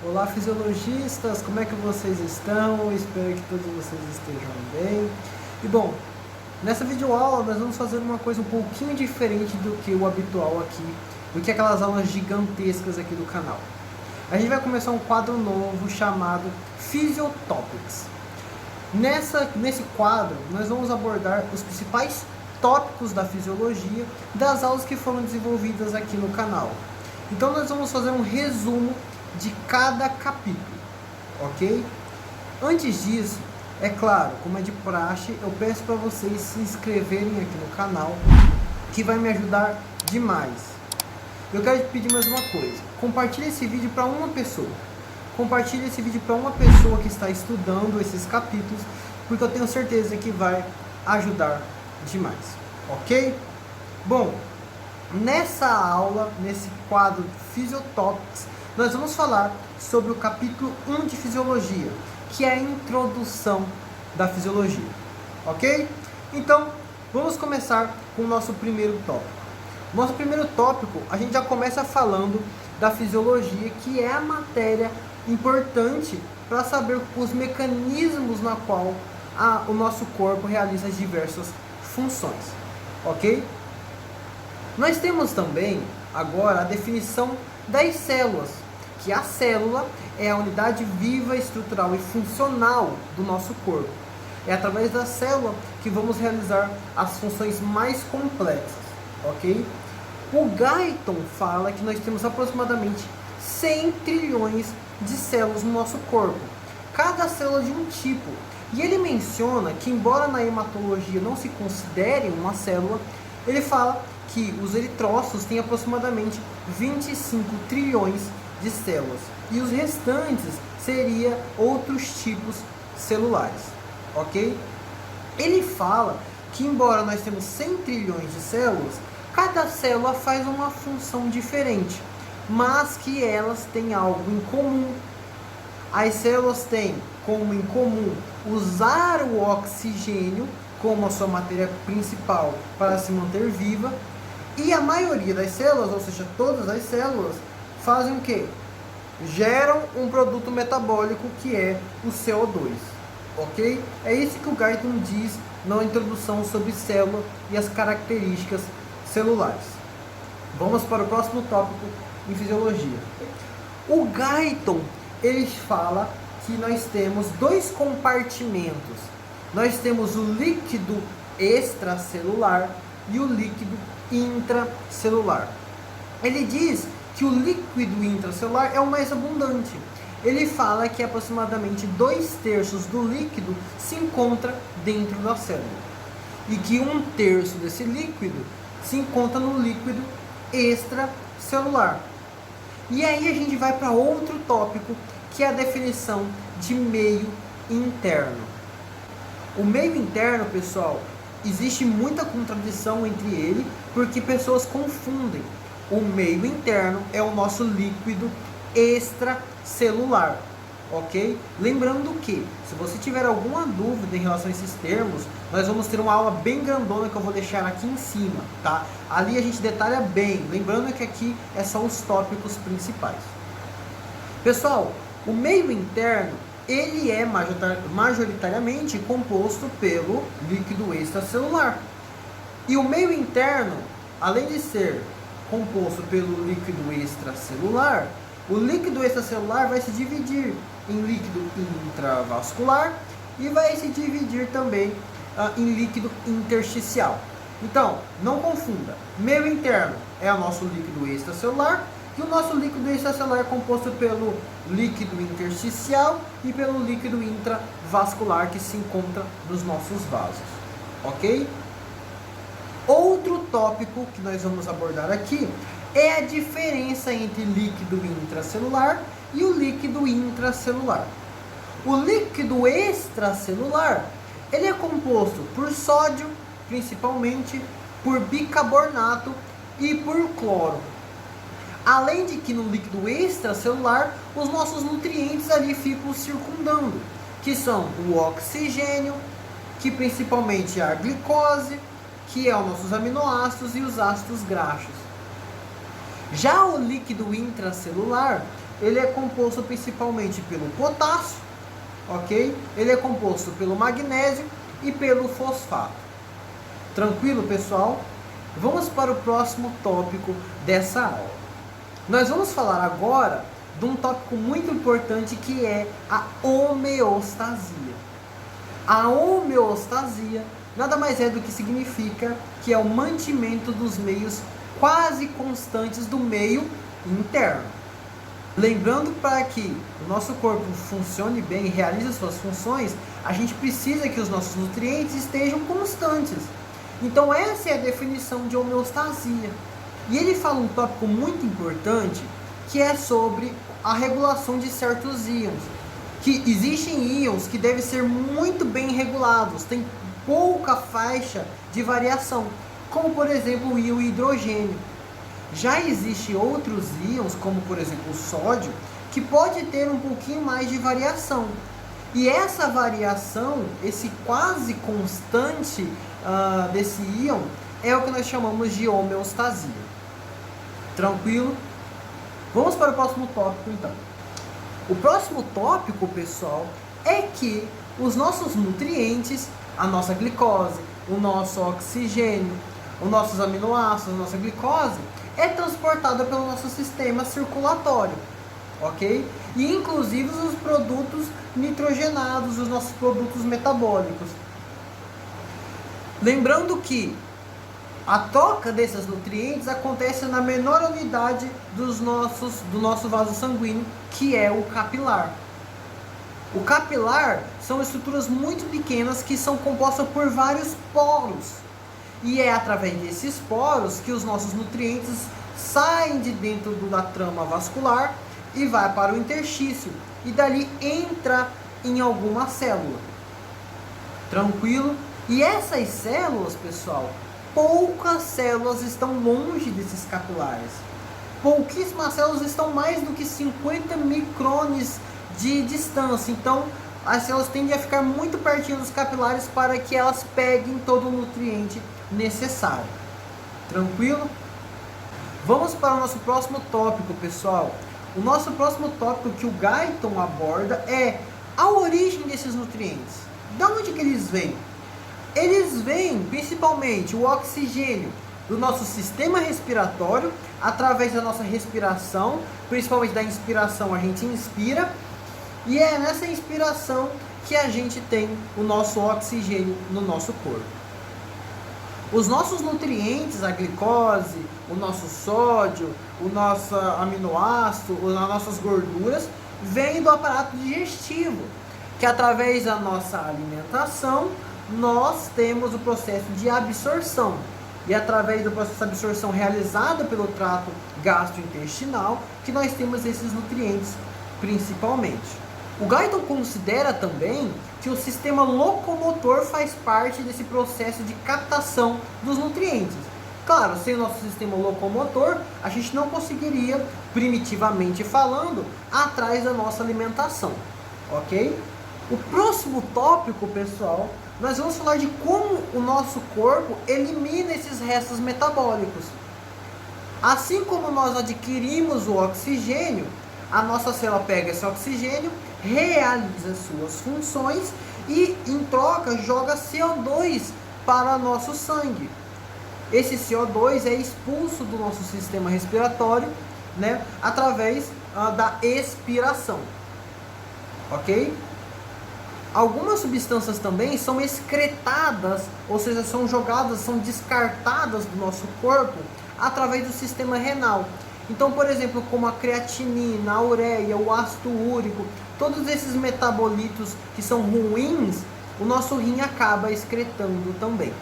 Olá, fisiologistas, como é que vocês estão? Espero que todos vocês estejam bem. E bom, nessa videoaula nós vamos fazer uma coisa um pouquinho diferente do que o habitual aqui, do que aquelas aulas gigantescas aqui do canal. A gente vai começar um quadro novo chamado Physiotopics. Nesse quadro nós vamos abordar os principais tópicos da fisiologia das aulas que foram desenvolvidas aqui no canal. Então nós vamos fazer um resumo de cada capítulo, ok? Antes disso, é claro, como é de praxe, eu peço para vocês se inscreverem aqui no canal, que vai me ajudar demais. Eu quero te pedir mais uma coisa: compartilhe esse vídeo para uma pessoa. Compartilhe esse vídeo para uma pessoa que está estudando esses capítulos, porque eu tenho certeza que vai ajudar demais, ok? Bom, nessa aula, nesse quadro Physiotopics, nós vamos falar sobre o capítulo 1 de Fisiologia, que é a introdução da fisiologia, ok? Então, vamos começar com o nosso primeiro tópico. Nosso primeiro tópico, a gente já começa falando da fisiologia, que é a matéria importante para saber os mecanismos na qual o nosso corpo realiza as diversas funções, ok? Nós temos também agora a definição das células, que a célula é a unidade viva, estrutural e funcional do nosso corpo. É através da célula que vamos realizar as funções mais complexas, ok? O Guyton fala que nós temos aproximadamente 100 trilhões de células no nosso corpo, cada célula de um tipo. E ele menciona que, embora na hematologia não se considere uma célula, ele fala que os eritrócitos têm aproximadamente 25 trilhões de células, e os restantes seriam outros tipos celulares, ok? Ele fala que, embora nós temos 100 trilhões de células, cada célula faz uma função diferente, mas que elas têm algo em comum. As células têm como em comum usar o oxigênio como a sua matéria principal para se manter viva, e a maioria das células, ou seja, todas as células, fazem o quê? Geram um produto metabólico que é o CO2, ok? É isso que o Guyton diz na introdução sobre célula e as características celulares. Vamos para o próximo tópico em fisiologia. O Guyton, ele fala que nós temos dois compartimentos. Nós temos o líquido extracelular e o líquido intracelular. Ele diz que o líquido intracelular é o mais abundante. Ele fala que aproximadamente 2/3 do líquido se encontra dentro da célula, e que 1/3 desse líquido se encontra no líquido extracelular. E aí a gente vai para outro tópico, que é a definição de meio interno. O meio interno, pessoal, existe muita contradição entre ele, porque pessoas confundem. O meio interno é o nosso líquido extracelular, ok? Lembrando que, se você tiver alguma dúvida em relação a esses termos, nós vamos ter uma aula bem grandona que eu vou deixar aqui em cima, tá? Ali a gente detalha bem, lembrando que aqui é só os tópicos principais. Pessoal, o meio interno, ele é majoritariamente composto pelo líquido extracelular. E o meio interno, além de ser composto pelo líquido extracelular, o líquido extracelular vai se dividir em líquido intravascular e vai se dividir também em líquido intersticial. Então, não confunda, meio interno é o nosso líquido extracelular, e o nosso líquido extracelular é composto pelo líquido intersticial e pelo líquido intravascular, que se encontra nos nossos vasos, ok? Outro tópico que nós vamos abordar aqui é a diferença entre líquido intracelular e o líquido intracelular. O líquido extracelular, ele é composto por sódio, principalmente, por bicarbonato e por cloro. Além de que no líquido extracelular, os nossos nutrientes ali ficam circundando, que são o oxigênio, que principalmente é a glicose, que é os nossos aminoácidos e os ácidos graxos. Já o líquido intracelular, ele é composto principalmente pelo potássio, ok? Ele é composto pelo magnésio e pelo fosfato. Tranquilo, pessoal? Vamos para o próximo tópico dessa aula. Nós vamos falar agora de um tópico muito importante, que é a homeostasia. A homeostasia nada mais é do que significa que é o mantimento dos meios quase constantes do meio interno. Lembrando, para que o nosso corpo funcione bem e realize suas funções, a gente precisa que os nossos nutrientes estejam constantes. Então essa é a definição de homeostasia. E ele fala um tópico muito importante, que é sobre a regulação de certos íons. Que existem íons que devem ser muito bem regulados, tem pouca faixa de variação, como por exemplo o íon hidrogênio. Já existem outros íons, como por exemplo o sódio, que pode ter um pouquinho mais de variação. E essa variação, esse quase constante desse íon, é o que nós chamamos de homeostasia. Tranquilo? Vamos para o próximo tópico então. O próximo tópico, pessoal, é que os nossos nutrientes, a nossa glicose, o nosso oxigênio, os nossos aminoácidos, a nossa glicose, é transportada pelo nosso sistema circulatório, ok? E inclusive os produtos nitrogenados, os nossos produtos metabólicos. Lembrando que a troca desses nutrientes acontece na menor unidade do nosso vaso sanguíneo, que é o capilar. O capilar são estruturas muito pequenas que são compostas por vários poros. E é através desses poros que os nossos nutrientes saem de dentro da trama vascular e vai para o interstício. E dali entra em alguma célula. Tranquilo? E essas células, pessoal, poucas células estão longe desses capilares. Pouquíssimas células estão mais do que 50 micrônes de distância. Então, as células tendem a ficar muito pertinho dos capilares para que elas peguem todo o nutriente necessário. Tranquilo? Vamos para o nosso próximo tópico, pessoal. O nosso próximo tópico que o Guyton aborda é a origem desses nutrientes. De onde que eles vêm? Eles vêm principalmente o oxigênio do nosso sistema respiratório, através da nossa respiração, principalmente da inspiração, a gente inspira, e é nessa inspiração que a gente tem o nosso oxigênio no nosso corpo. Os nossos nutrientes, a glicose, o nosso sódio, o nosso aminoácido, as nossas gorduras, vêm do aparato digestivo, que através da nossa alimentação, nós temos o processo de absorção. E através do processo de absorção realizado pelo trato gastrointestinal, que nós temos esses nutrientes principalmente. O Guyton considera também que o sistema locomotor faz parte desse processo de captação dos nutrientes. Claro, sem o nosso sistema locomotor, a gente não conseguiria, primitivamente falando, atrás da nossa alimentação, ok? O próximo tópico, pessoal, nós vamos falar de como o nosso corpo elimina esses restos metabólicos. Assim como nós adquirimos o oxigênio, a nossa célula pega esse oxigênio, realiza suas funções e, em troca, joga CO2 para nosso sangue. Esse CO2 é expulso do nosso sistema respiratório, né, através da expiração. Ok? Algumas substâncias também são excretadas, ou seja, são jogadas, são descartadas do nosso corpo através do sistema renal. Então, por exemplo, como a creatinina, a ureia, o ácido úrico, todos esses metabolitos que são ruins, o nosso rim acaba excretando também.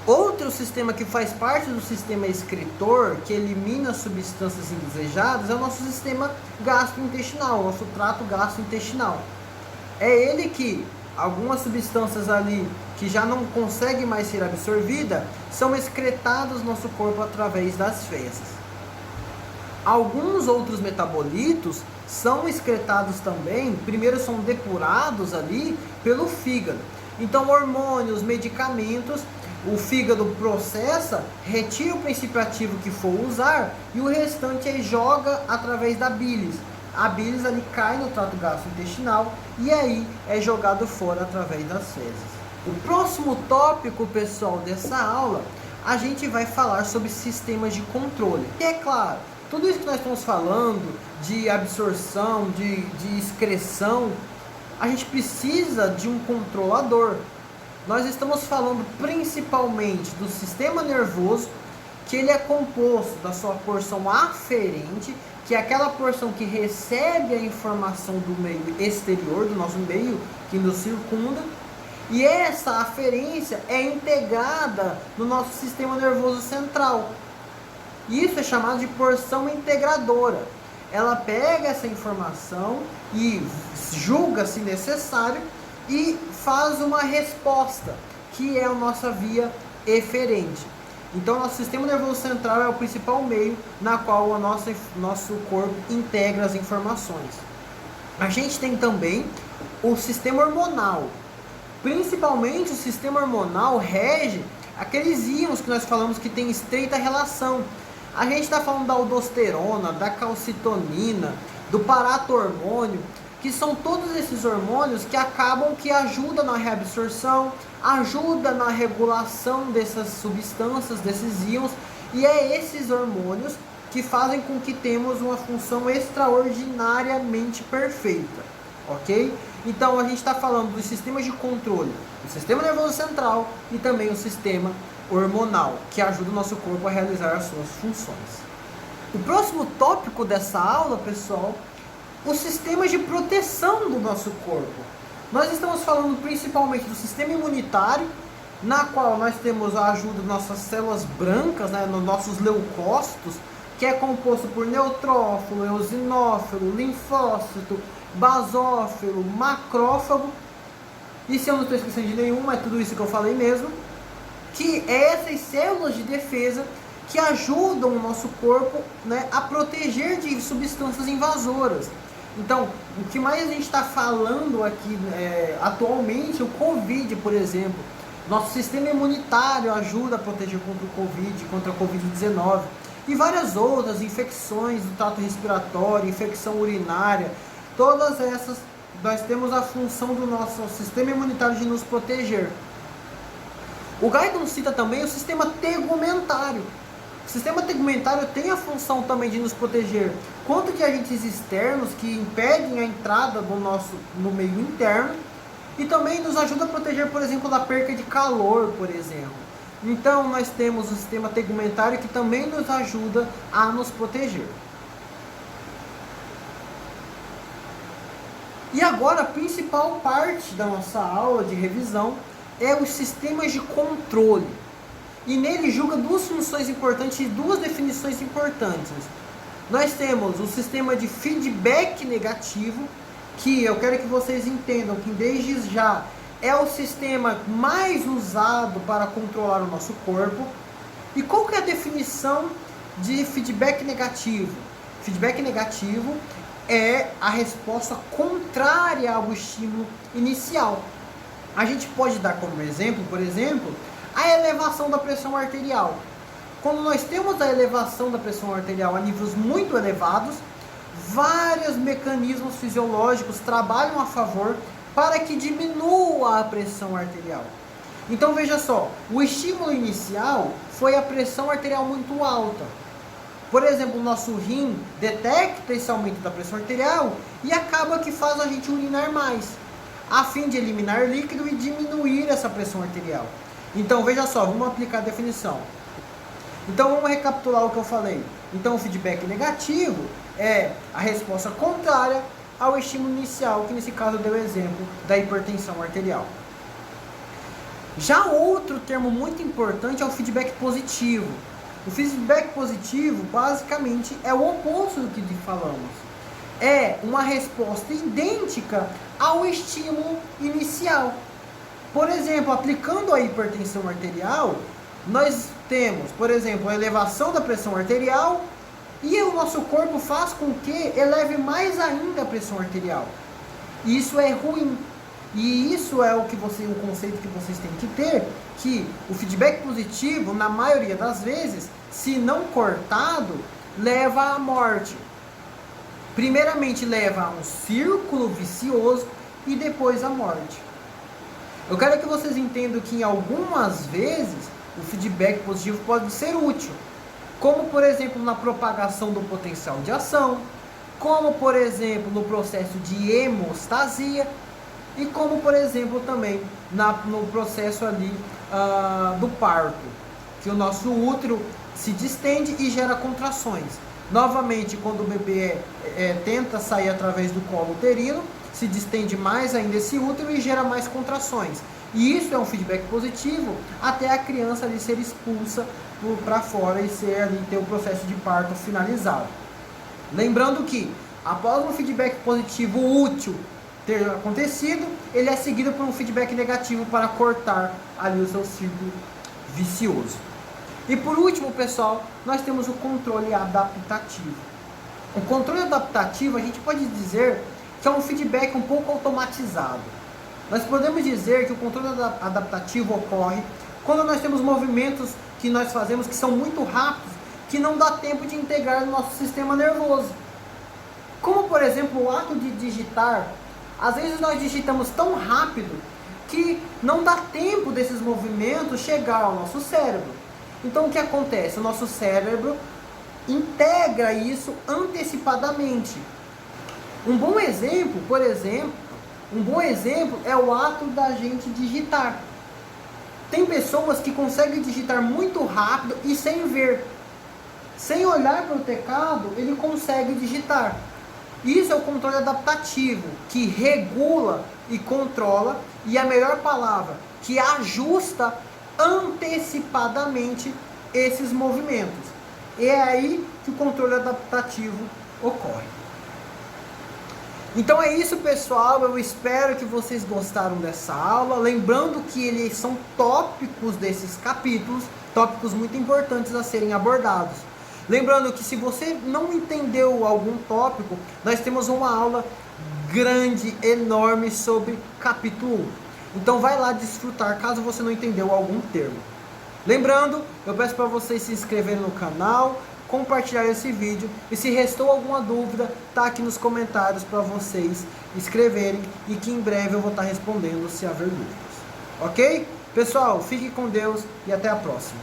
Outro sistema que faz parte do sistema excretor, que elimina substâncias indesejadas, é o nosso sistema gastrointestinal, o nosso trato gastrointestinal. É ele que algumas substâncias ali que já não conseguem mais ser absorvidas são excretadas no nosso corpo através das fezes. Alguns outros metabolitos são excretados também, primeiro são depurados ali pelo fígado. Então hormônios, medicamentos O fígado processa, retira o princípio ativo que for usar e o restante aí joga através da bilis. A bilis ali cai no trato gastrointestinal e aí é jogado fora através das fezes. O próximo tópico, pessoal, dessa aula, a gente vai falar sobre sistemas de controle. E é claro, tudo isso que nós estamos falando de absorção, de excreção, a gente precisa de um controlador. Nós estamos falando principalmente do sistema nervoso, que ele é composto da sua porção aferente, que é aquela porção que recebe a informação do meio exterior, do nosso meio que nos circunda, e essa aferência é integrada no nosso sistema nervoso central. Isso é chamado de porção integradora. Ela pega essa informação e julga se necessário e faz uma resposta, que é a nossa via eferente. Então, nosso sistema nervoso central é o principal meio na qual o nosso corpo integra as informações. A gente tem também o sistema hormonal. Principalmente o sistema hormonal rege aqueles íons que nós falamos que tem estreita relação. A gente está falando da aldosterona, da calcitonina, do paratormônio, que são todos esses hormônios que ajudam na reabsorção, ajudam na regulação dessas substâncias, desses íons, e é esses hormônios que fazem com que temos uma função extraordinariamente perfeita, ok? Então a gente está falando dos sistemas de controle, o sistema nervoso central e também o sistema hormonal, que ajuda o nosso corpo a realizar as suas funções. O próximo tópico dessa aula, pessoal, os sistemas de proteção do nosso corpo. Nós estamos falando principalmente do sistema imunitário, na qual nós temos a ajuda das nossas células brancas, né, nos nossos leucócitos, que é composto por neutrófilo, eosinófilo, linfócito, basófilo, macrófago, e se eu não estou esquecendo de nenhum, é tudo isso que eu falei mesmo, que é essas células de defesa que ajudam o nosso corpo, né, a proteger de substâncias invasoras. Então, o que mais a gente está falando aqui atualmente, o Covid, por exemplo. Nosso sistema imunitário ajuda a proteger contra o Covid, contra a Covid-19. E várias outras infecções do trato respiratório, infecção urinária. Todas essas, nós temos a função do nosso sistema imunitário de nos proteger. O Gaidon cita também o sistema tegumentário. O sistema tegumentário tem a função também de nos proteger contra de agentes externos que impedem a entrada no meio interno e também nos ajuda a proteger, por exemplo, da perca de calor, por exemplo. Então nós temos o sistema tegumentário que também nos ajuda a nos proteger. E agora a principal parte da nossa aula de revisão é os sistemas de controle. E nele julga duas funções importantes e duas definições importantes. Nós temos o sistema de feedback negativo, que eu quero que vocês entendam que desde já é o sistema mais usado para controlar o nosso corpo. E qual que é a definição de feedback negativo? Feedback negativo é a resposta contrária ao estímulo inicial. A gente pode dar como exemplo, por exemplo, a elevação da pressão arterial. Quando nós temos a elevação da pressão arterial a níveis muito elevados, vários mecanismos fisiológicos trabalham a favor para que diminua a pressão arterial. Então veja só, o estímulo inicial foi a pressão arterial muito alta. Por exemplo, o nosso rim detecta esse aumento da pressão arterial e acaba que faz a gente urinar mais, a fim de eliminar líquido e diminuir essa pressão arterial. Então veja só, vamos aplicar a definição. Então vamos recapitular o que eu falei. Então o feedback negativo é a resposta contrária ao estímulo inicial, que nesse caso deu o exemplo da hipertensão arterial. Já outro termo muito importante é o feedback positivo. O feedback positivo basicamente é o oposto do que falamos. É uma resposta idêntica ao estímulo inicial. Por exemplo, aplicando a hipertensão arterial, nós temos, por exemplo, a elevação da pressão arterial e o nosso corpo faz com que eleve mais ainda a pressão arterial. Isso é ruim. E isso é o conceito que vocês têm que ter, que o feedback positivo, na maioria das vezes, se não cortado, leva à morte. Primeiramente leva a um círculo vicioso e depois à morte. Eu quero que vocês entendam que em algumas vezes o feedback positivo pode ser útil, como por exemplo na propagação do potencial de ação, como por exemplo no processo de hemostasia e como por exemplo também no processo ali do parto, que o nosso útero se distende e gera contrações. Novamente, quando o bebê tenta sair através do colo uterino, se distende mais ainda esse útero e gera mais contrações. E isso é um feedback positivo até a criança ali ser expulsa para fora e ter o processo de parto finalizado. Lembrando que, após um feedback positivo útil ter acontecido, ele é seguido por um feedback negativo para cortar ali o seu círculo vicioso. E por último, pessoal, nós temos o controle adaptativo. O controle adaptativo, a gente pode dizer que é um feedback um pouco automatizado. Nós podemos dizer que o controle adaptativo ocorre quando nós temos movimentos que nós fazemos que são muito rápidos, que não dá tempo de integrar no nosso sistema nervoso. Como, por exemplo, o ato de digitar. Às vezes nós digitamos tão rápido que não dá tempo desses movimentos chegar ao nosso cérebro. Então o que acontece? O nosso cérebro integra isso antecipadamente. Um bom exemplo é o ato da gente digitar. Tem pessoas que conseguem digitar muito rápido e sem ver. Sem olhar para o teclado, ele consegue digitar. Isso é o controle adaptativo, que regula e controla, e a melhor palavra, que ajusta antecipadamente esses movimentos. E é aí que o controle adaptativo ocorre. Então é isso, pessoal, eu espero que vocês gostaram dessa aula, lembrando que eles são tópicos desses capítulos, tópicos muito importantes a serem abordados. Lembrando que se você não entendeu algum tópico, nós temos uma aula grande, enorme sobre capítulo 1. Então vai lá desfrutar, caso você não entendeu algum termo. Lembrando, eu peço para vocês se inscreverem no canal, compartilhar esse vídeo, e se restou alguma dúvida, tá aqui nos comentários para vocês escreverem, e que em breve eu vou estar respondendo se haver dúvidas. Ok? Pessoal, fique com Deus e até a próxima.